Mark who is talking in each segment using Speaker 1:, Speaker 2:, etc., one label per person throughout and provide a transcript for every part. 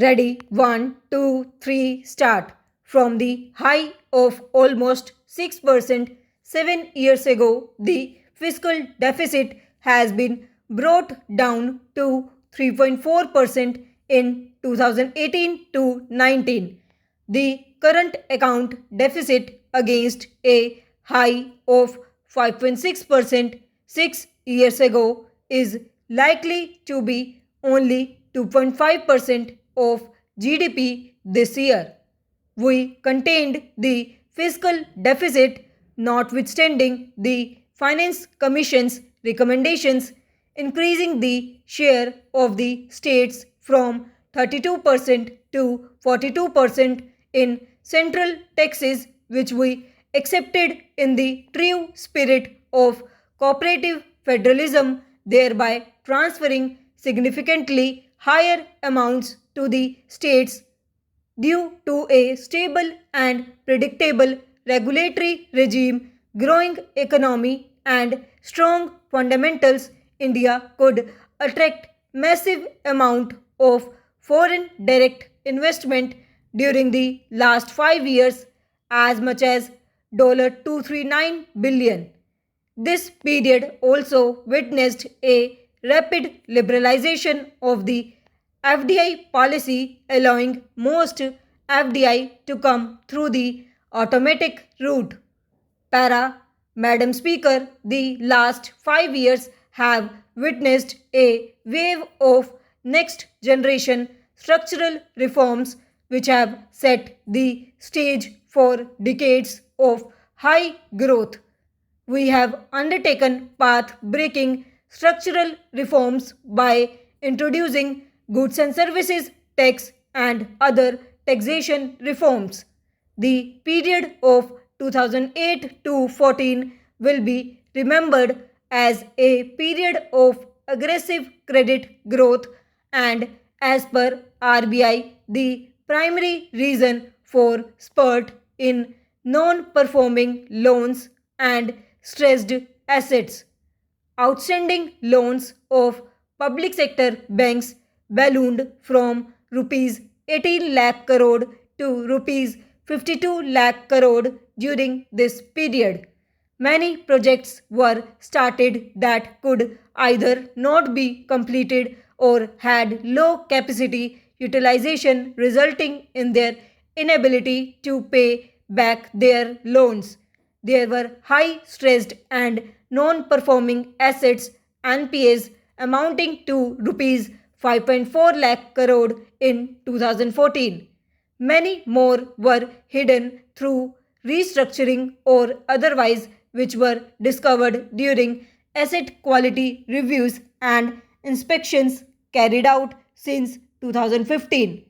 Speaker 1: Ready? 1, 2, 3, start. From the high of almost 6% 7 years ago, the fiscal deficit has been brought down to 3.4% in 2018 to 19. The current account deficit against a high of 5.6% 6 years ago is likely to be only 2.5% of GDP this year. We contained the fiscal deficit notwithstanding the Finance Commission's recommendations, increasing the share of the states from 32% to 42% in central taxes, which we accepted in the true spirit of cooperative federalism, thereby transferring significantly higher amounts to the states due to a stable and predictable regulatory regime, growing economy, and strong fundamentals. India could attract massive amount of foreign direct investment during the last 5 years, as much as $239 billion. This period also witnessed a rapid liberalization of the FDI policy, allowing most FDI to come through the automatic route. Madam Speaker, the last 5 years have witnessed a wave of next generation structural reforms which have set the stage for decades of high growth. We have undertaken path breaking structural reforms by introducing goods and services tax and other taxation reforms. The period of 2008 to 14 will be remembered as a period of aggressive credit growth, and as per RBI, the primary reason for spurt in non-performing loans and stressed assets. Outstanding loans of public sector banks ballooned from rupees 18 lakh crore to rupees 52 lakh crore during this period. Many projects were started that could either not be completed or had low capacity utilization, resulting in their inability to pay back their loans. There were high stressed and non-performing assets (NPAs) amounting to rupees 5.4 lakh crore in 2014. Many more were hidden through restructuring or otherwise, which were discovered during asset quality reviews and inspections carried out since 2015.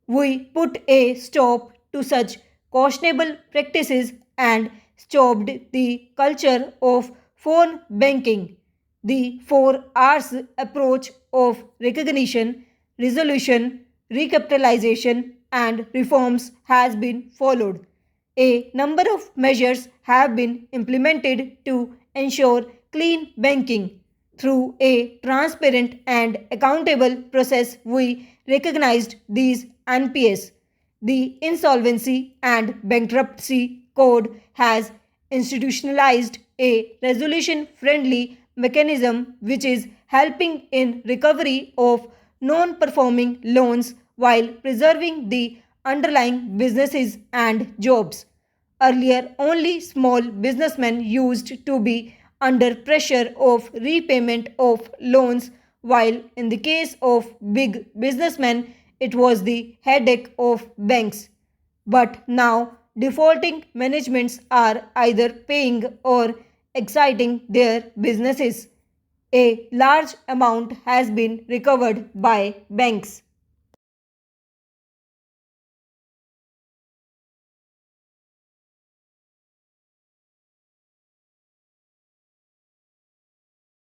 Speaker 1: We put a stop to such questionable practices and stopped the culture of phone banking. The 4 R's approach of recognition, resolution, recapitalization, and reforms has been followed. A number of measures have been implemented to ensure clean banking. Through a transparent and accountable process, we recognized these NPS. The Insolvency and Bankruptcy Code has institutionalized a resolution friendly mechanism which is helping in recovery of non performing loans while preserving the underlying businesses and jobs. Earlier, only small businessmen used to be under pressure of repayment of loans, while in the case of big businessmen, it was the headache of banks. But now, defaulting managements are either paying or exiting their businesses. A large amount has been recovered by banks.